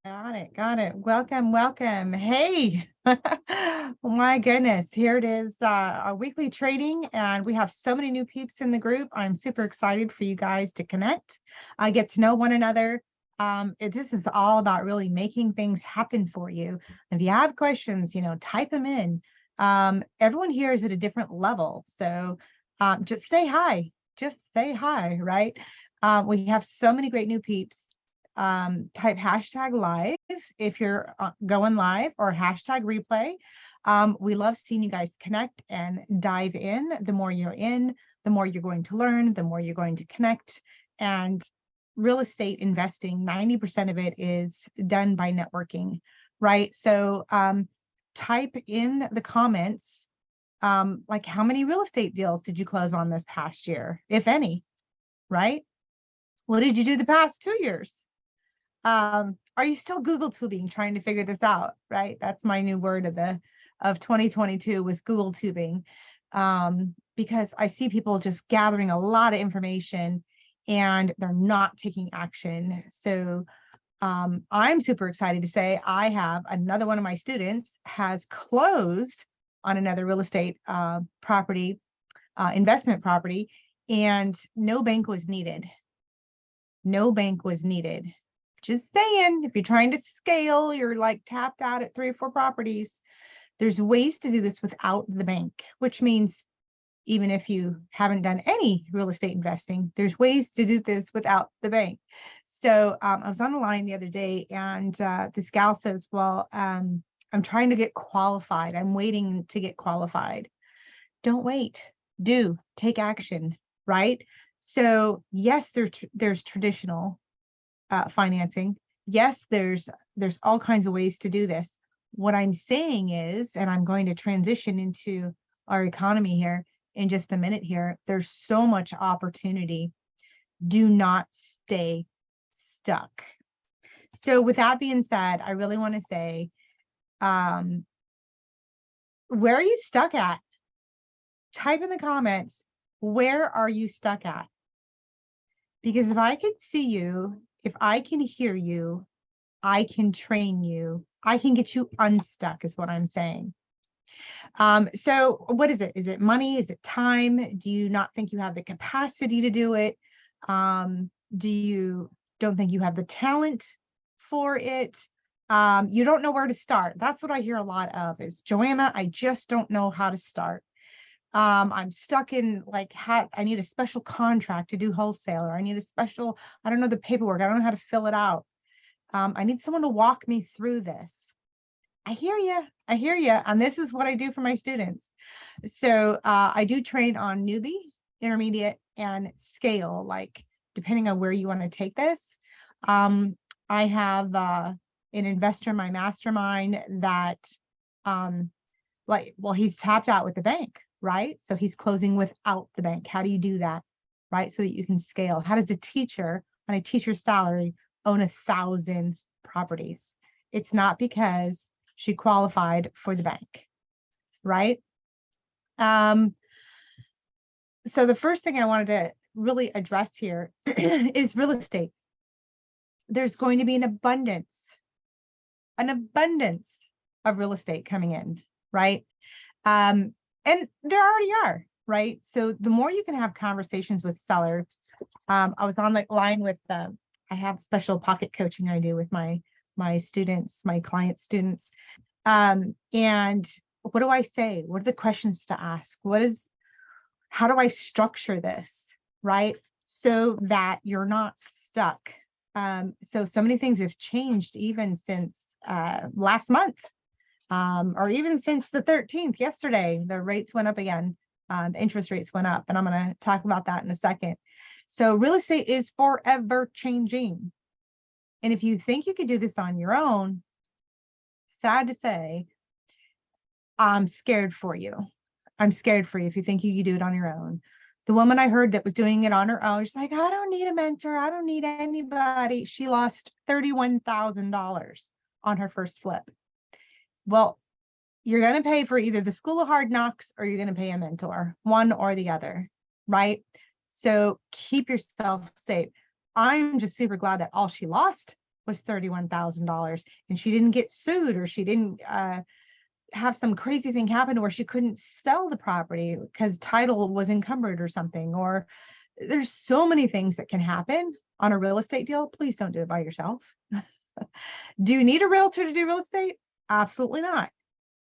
Got it. Got it. Welcome. Welcome. Hey, my goodness. Here it is, our weekly trading, and we have so many new peeps in the group. I'm super excited for you guys to connect, get to know one another. This is all about really making things happen for you. If you have questions, type them in. Everyone here is at a different level. So just say hi. Just say hi, right? We have so many great new peeps. Type hashtag live if you're going live, or hashtag replay. We love seeing you guys connect and dive in. The more you're in, the more you're going to learn, the more you're going to connect. And real estate investing, 90% of it is done by networking, right? So type in the comments, like, how many real estate deals did you close on this past year, if any, right? What did you do the past 2 years? Are you still Google tubing, trying to figure this out, right? That's my new word of 2022 was Google tubing. Because I see people just gathering a lot of information and they're not taking action. So I'm super excited to say I have another one of my students has closed on another real estate property, investment property, and no bank was needed. No bank was needed. Just saying, if you're trying to scale, you're like tapped out at 3 or 4 properties. There's ways to do this without the bank, which means even if you haven't done any real estate investing, there's ways to do this without the bank. So I was on the line the other day, and this gal says, well, I'm trying to get qualified. I'm waiting to get qualified. Don't wait. Take action, right? So yes, there's traditional financing. Yes, there's all kinds of ways to do this. What I'm saying is, and I'm going to transition into our economy here in just a minute here, there's so much opportunity. Do not stay stuck. So with that being said, I really want to say, where are you stuck at? Type in the comments, where are you stuck at? Because if I can see you, if I can hear you, I can train you. I can get you unstuck, is what I'm saying. So what is it? Is it money? Is it time? Do you not think you have the capacity to do it? Do you don't think you have the talent for it? You don't know where to start. That's what I hear a lot of is, Joanna, I just don't know how to start. I'm stuck in, like, I need a special contract to do wholesale, or I need a special, I don't know the paperwork. I don't know how to fill it out. I need someone to walk me through this. I hear you. I hear you. And this is what I do for my students. So I do train on newbie, intermediate, and scale, like depending on where you want to take this. I have an investor in my mastermind that he's tapped out with the bank, right? So he's closing without the bank. How do you do that, right? So that you can scale. How does a teacher on a teacher's salary own 1,000 properties? It's not because she qualified for the bank, right? So the first thing I wanted to really address here is real estate. There's going to be an abundance of real estate coming in, right? And there already are, right? So the more you can have conversations with sellers, I was on the line with I have special pocket coaching I do with my students, my client students. And what do I say? What are the questions to ask? How do I structure this, right? So that you're not stuck. So many things have changed even since last month, or even since the 13th, yesterday. The rates went up again. The interest rates went up, and I'm going to talk about that in a second. So real estate is forever changing. And if you think you could do this on your own, sad to say, I'm scared for you. I'm scared for you if you think you could do it on your own. The woman I heard that was doing it on her own, she's like, I don't need a mentor. I don't need anybody. She lost $31,000 on her first flip. Well, you're going to pay for either the School of Hard Knocks or you're going to pay a mentor, one or the other, right? So keep yourself safe. I'm just super glad that all she lost was $31,000 and she didn't get sued, or she didn't have some crazy thing happen where she couldn't sell the property because title was encumbered or something, or there's so many things that can happen on a real estate deal. Please don't do it by yourself. Do you need a realtor to do real estate? Absolutely not.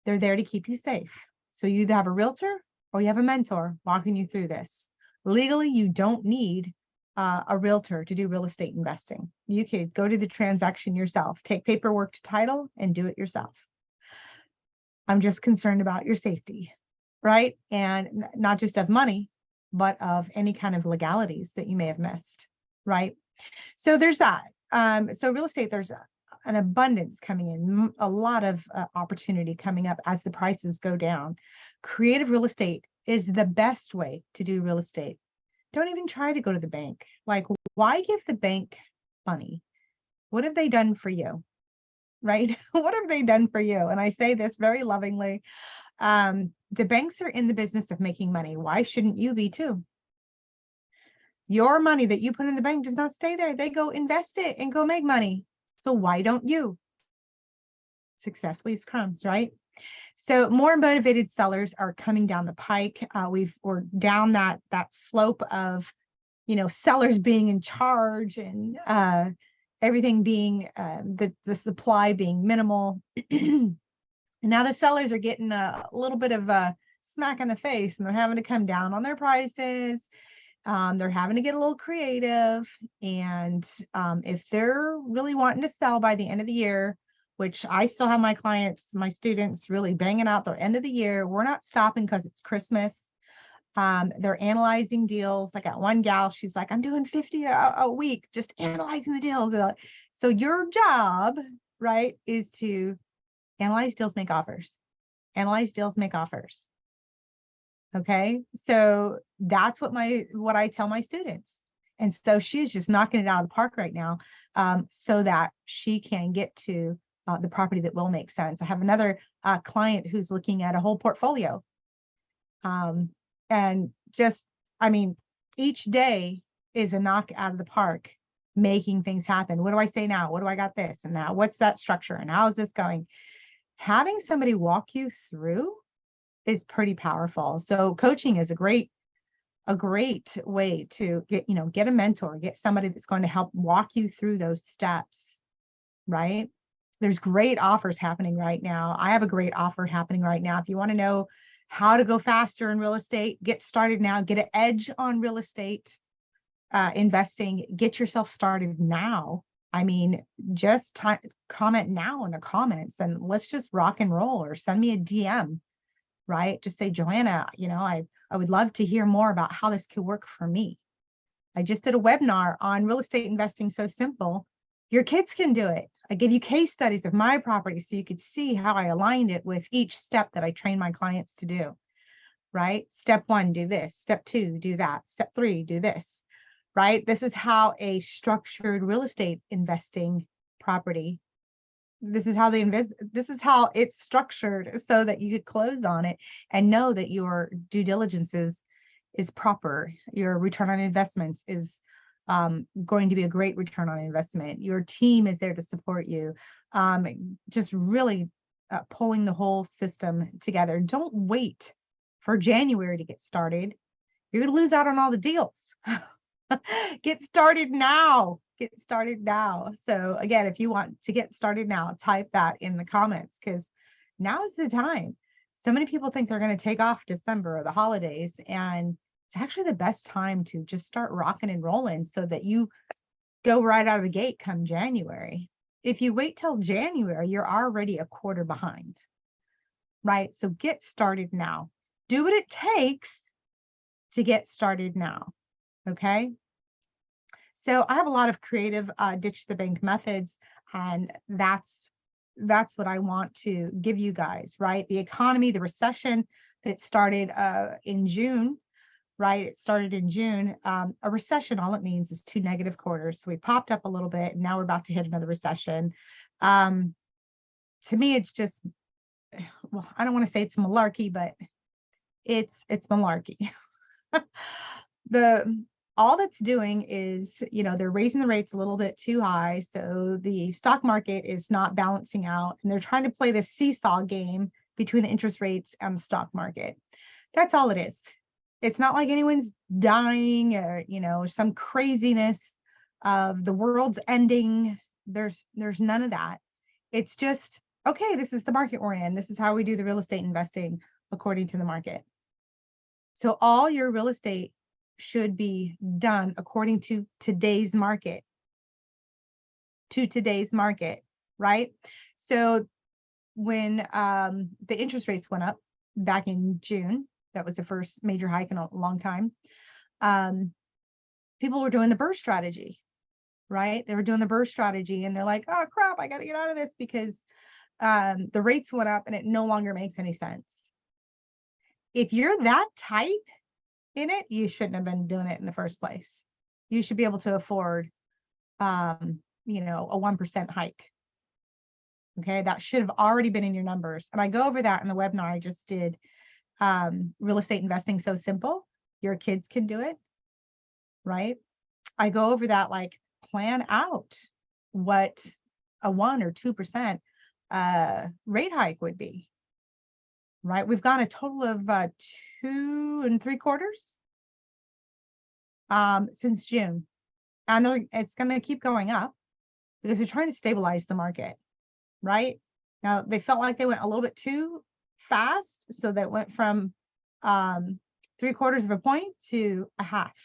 They're there to keep you safe. So you either have a realtor or you have a mentor walking you through this. Legally, you don't need a realtor to do real estate investing. You could go to the transaction yourself, take paperwork to title and do it yourself. I'm just concerned about your safety, right? And not just of money, but of any kind of legalities that you may have missed, right? So there's that. So real estate, there's an abundance coming in, a lot of opportunity coming up as the prices go down. Creative real estate is the best way to do real estate. Don't even try to go to the bank. Like, why give the bank money? What have they done for you? Right? What have they done for you? And I say this very lovingly. The banks are in the business of making money. Why shouldn't you be too? Your money that you put in the bank does not stay there. They go invest it and go make money. So why don't you? Success leaves crumbs, right? So more motivated sellers are coming down the pike. We're down that slope of, sellers being in charge and everything being the supply being minimal. And now the sellers are getting a little bit of a smack in the face, and they're having to come down on their prices. They're having to get a little creative. And if they're really wanting to sell by the end of the year, which I still have my clients, my students really banging out their end of the year, we're not stopping because it's Christmas. They're analyzing deals. I got one gal, she's like, I'm doing 50 a week, just analyzing the deals. So your job, right, is to analyze deals, make offers. Analyze deals, make offers. Okay, so that's what I tell my students. And so she's just knocking it out of the park right now, so that she can get to the property that will make sense. I have another client who's looking at a whole portfolio. And just, each day is a knock out of the park, making things happen. What do I say now? What do I got this? And now what's that structure? And how is this going? Having somebody walk you through is pretty powerful. So coaching is a great way to get a mentor, get somebody that's going to help walk you through those steps, right? There's great offers happening right now. I have a great offer happening right now. If you want to know how to go faster in real estate, get started now, get an edge on real estate investing, get yourself started now. Just comment now in the comments and let's just rock and roll, or send me a DM, right? Just say, Joanna, I would love to hear more about how this could work for me. I just did a webinar on real estate investing so simple. Your kids can do it. I give you case studies of my property so you could see how I aligned it with each step that I train my clients to do, right? Step 1, do this. Step 2, do that. Step 3, do this, right? This is how a structured real estate investing property, this is how it's structured so that you could close on it and know that your due diligence is proper. Your return on investments is going to be a great return on investment. Your team is there to support you. Just really pulling the whole system together. Don't wait for January to get started. You're going to lose out on all the deals. Get started now. Get started now. So again, if you want to get started now, type that in the comments, because now is the time. So many people think they're going to take off December or the holidays, and it's actually the best time to just start rocking and rolling so that you go right out of the gate come January. If you wait till January, you're already a quarter behind, right? So get started now. Do what it takes to get started now, okay? So I have a lot of creative ditch the bank methods, and that's what I want to give you guys, right? The economy, the recession that started in June, right? It started in June. A recession, all it means is 2 negative quarters. So we popped up a little bit, and now we're about to hit another recession. To me, it's just, well, I don't want to say it's malarkey, but it's malarkey. all that's doing is, they're raising the rates a little bit too high. So the stock market is not balancing out, and they're trying to play this seesaw game between the interest rates and the stock market. That's all it is. It's not like anyone's dying or, some craziness of the world's ending. There's none of that. It's just, okay, this is the market we're in. This is how we do the real estate investing according to the market. So all your real estate should be done according to today's market, right? So when the interest rates went up back in June, that was the first major hike in a long time, people were doing the burst strategy, right? They were doing the burst strategy, and they're like, oh crap, I got to get out of this because the rates went up and it no longer makes any sense. If you're that tight in it, you shouldn't have been doing it in the first place. You should be able to afford, a 1% hike. Okay, that should have already been in your numbers. And I go over that in the webinar I just did, Real Estate Investing So Simple. Your kids can do it, right? I go over that, like, plan out what a 1 or 2% rate hike would be, right? We've got a total of 2 3/4 since June, and it's going to keep going up because they're trying to stabilize the market, right? Now they felt like they went a little bit too fast, so that went from 3/4 of a point to a half.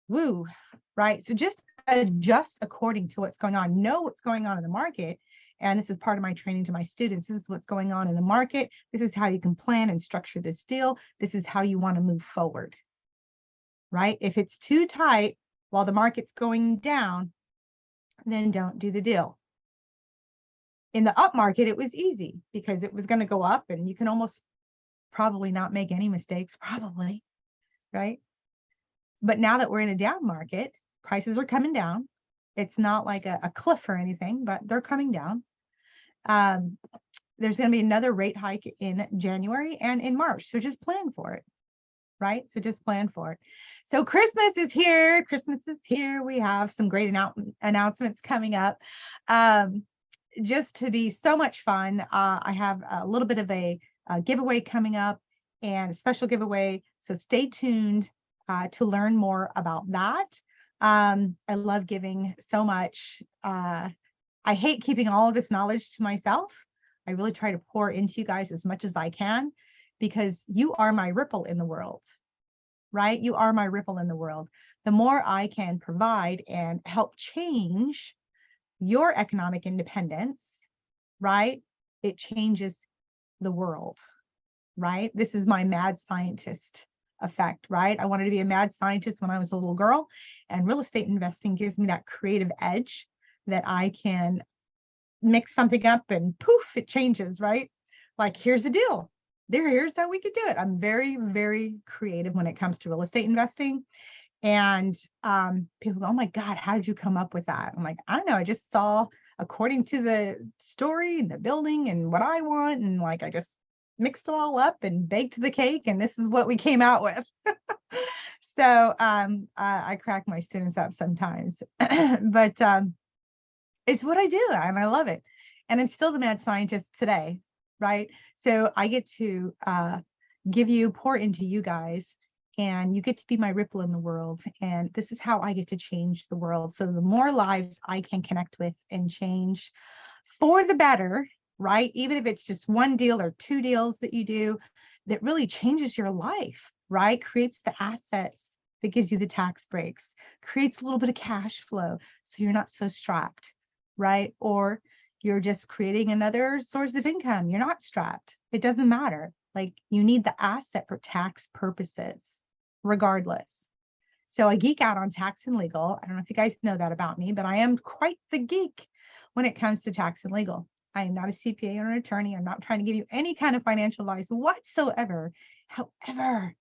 Woo, right? So just adjust according to what's going on. Know what's going on in the market. And this is part of my training to my students. This is what's going on in the market. This is how you can plan and structure this deal. This is how you want to move forward, right? If it's too tight while the market's going down, then don't do the deal. In the up market, it was easy because it was going to go up, and you can almost probably not make any mistakes, probably, right? But now that we're in a down market, prices are coming down. It's not like a cliff or anything, but they're coming down. There's going to be another rate hike in January and in March. So just plan for it, right? So just plan for it. So Christmas is here. We have some great announcements coming up. Just to be so much fun. I have a little bit of a giveaway coming up, and a special giveaway. So stay tuned to learn more about that. I love giving so much. I hate keeping all of this knowledge to myself. I really try to pour into you guys as much as I can, because you are my ripple in the world, right? You are my ripple in the world. The more I can provide and help change your economic independence, right? It changes the world, right? This is my mad scientist effect, right? I wanted to be a mad scientist when I was a little girl, and real estate investing gives me that creative edge that I can mix something up and poof, it changes, right? Like, here's the deal. Here's how we could do it. I'm very, very creative when it comes to real estate investing. And people go, oh my God, how did you come up with that? I'm like, I don't know. I just saw according to the story and the building and what I want. And like, I just mixed it all up and baked the cake, and this is what we came out with. So I crack my students up sometimes, but it's what I do, and I love it. And I'm still the mad scientist today, right? So I get to pour into you guys, and you get to be my ripple in the world. And this is how I get to change the world. So the more lives I can connect with and change for the better, right? Even if it's just one deal or 2 deals that you do that really changes your life, right? Creates the assets that gives you the tax breaks, creates a little bit of cash flow so you're not so strapped, right? Or you're just creating another source of income. You're not strapped. It doesn't matter. Like, you need the asset for tax purposes, regardless. So I geek out on tax and legal. I don't know if you guys know that about me, but I am quite the geek when it comes to tax and legal. I am not a CPA or an attorney. I'm not trying to give you any kind of financial advice whatsoever. However,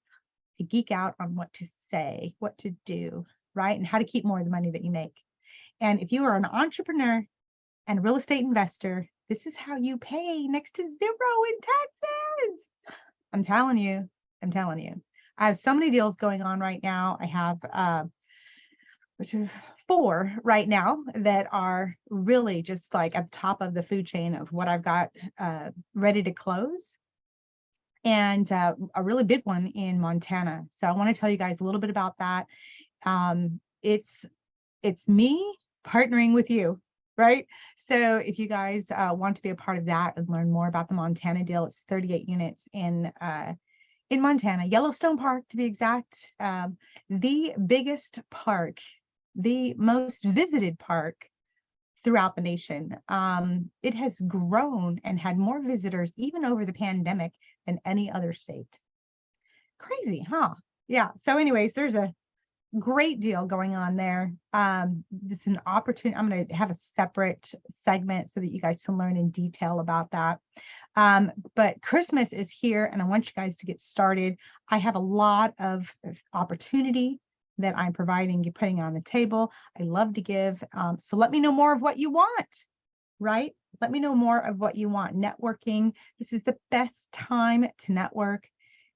I geek out on what to say, what to do, right? And how to keep more of the money that you make. And if you are an entrepreneur and a real estate investor, this is how you pay next to zero in taxes. I'm telling you. I have so many deals going on right now. I have which is 4 right now that are really just like at the top of the food chain of what I've got ready to close. And a really big one in Montana. So I want to tell you guys a little bit about that. It's me partnering with you, right? So if you guys want to be a part of that and learn more about the Montana deal, it's 38 units in Montana, Yellowstone Park to be exact, the biggest park, the most visited park throughout the nation. It has grown and had more visitors even over the pandemic than any other state. Crazy, huh? Yeah. So anyways, there's a great deal going on there. It's an opportunity. I'm going to have a separate segment so that you guys can learn in detail about that. But Christmas is here and I want you guys to get started. I have a lot of opportunity that I'm providing, you putting on the table. I love to give. So let me know more of what you want, right? Let me know more of what you want. Networking. This is the best time to network.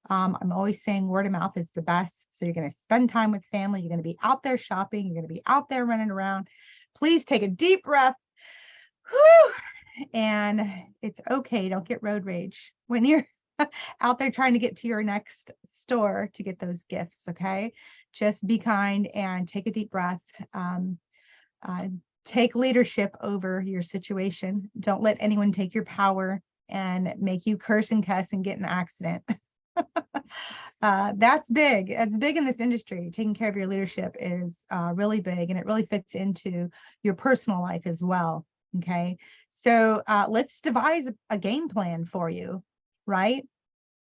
I'm always saying word of mouth is the best. So you're going to spend time with family. You're going to be out there shopping. You're going to be out there running around. Please take a deep breath. Whew. And it's okay. Don't get road rage when you're out there trying to get to your next store to get those gifts. Okay. Just be kind and take a deep breath. Take leadership over your situation. Don't let anyone take your power and make you curse and cuss and get in an accident. That's big. That's big in this industry. Taking care of your leadership is really big, and it really fits into your personal life as well. Okay. So let's devise a game plan for you, right?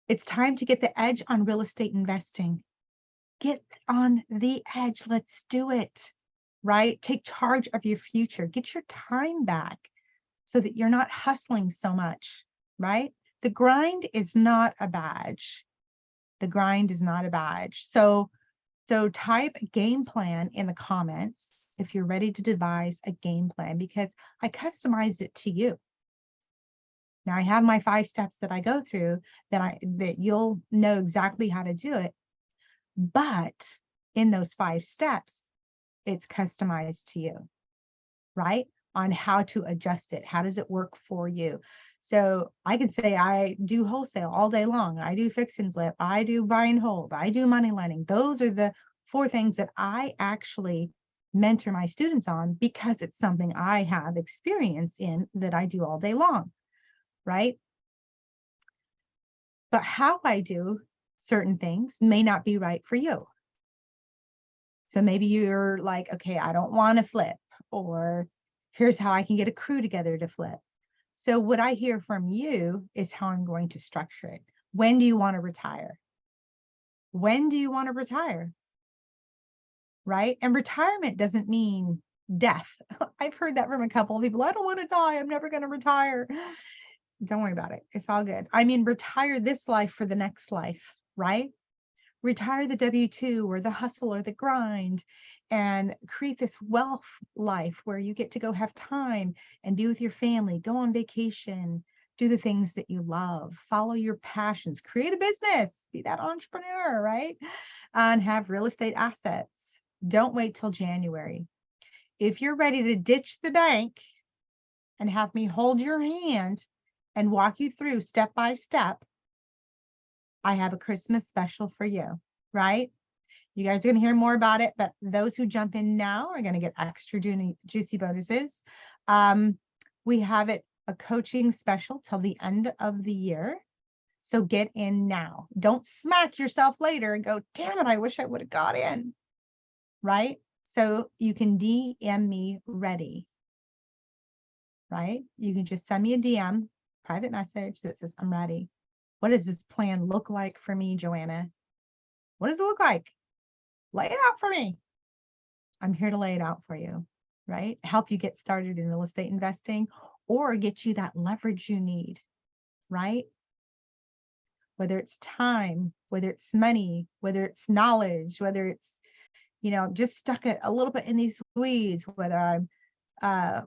It's time to get the edge on real estate investing. Get on the edge. Let's do it, right? Take charge of your future. Get your time back so that you're not hustling so much, right? The grind is not a badge. The grind is not a badge. So type game plan in the comments if you're ready to devise a game plan, because I customized it to you. Now I have my 5 steps that I go through that you'll know exactly how to do it. But in those 5 steps, it's customized to you, right? On how to adjust it. How does it work for you? So I could say I do wholesale all day long. I do fix and flip. I do buy and hold. I do money lending. Those are the 4 things that I actually mentor my students on because it's something I have experience in that I do all day long, right? But how I do certain things may not be right for you. So maybe you're like, okay, I don't want to flip, or here's how I can get a crew together to flip. So what I hear from you is how I'm going to structure it. When do you want to retire? When do you want to retire? Right? And retirement doesn't mean death. I've heard that from a couple of people. I don't want to die. I'm never going to retire. Don't worry about it. It's all good. I mean, retire this life for the next life, right? Retire the W-2 or the hustle or the grind and create this wealth life where you get to go have time and be with your family, go on vacation, do the things that you love, follow your passions, create a business, be that entrepreneur, right? And have real estate assets. Don't wait till January. If you're ready to ditch the bank and have me hold your hand and walk you through step by step, I have a Christmas special for you, right? You guys are going to hear more about it, but those who jump in now are going to get extra juicy bonuses. We have a coaching special till the end of the year. So get in now. Don't smack yourself later and go, damn it, I wish I would have got in, right? So you can DM me ready, right? You can just send me a DM, private message that says, I'm ready. What does this plan look like for me, Joanna? What does it look like? Lay it out for me. I'm here to lay it out for you, right? Help you get started in real estate investing or get you that leverage you need, right? Whether it's time, whether it's money, whether it's knowledge, whether it's, just stuck a little bit in these weeds, whether I'm,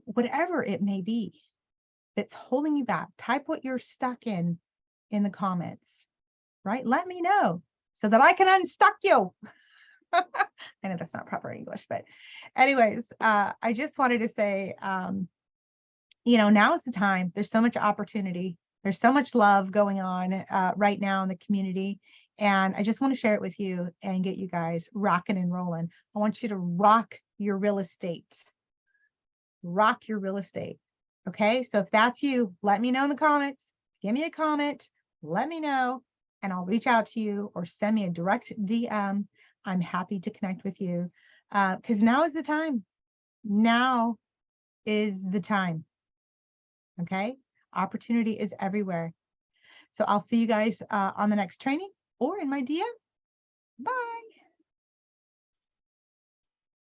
whatever it may be that's holding you back. Type what you're stuck in the comments, right? Let me know so that I can unstuck you. I know that's not proper English, but anyways, I just wanted to say, now is the time. There's so much opportunity. There's so much love going on right now in the community. And I just want to share it with you and get you guys rocking and rolling. I want you to rock your real estate. Rock your real estate. Okay. So if that's you, let me know in the comments. Give me a comment. Let me know. And I'll reach out to you or send me a direct DM. I'm happy to connect with you because now is the time. Now is the time. Okay. Opportunity is everywhere. So I'll see you guys on the next training or in my DM. Bye.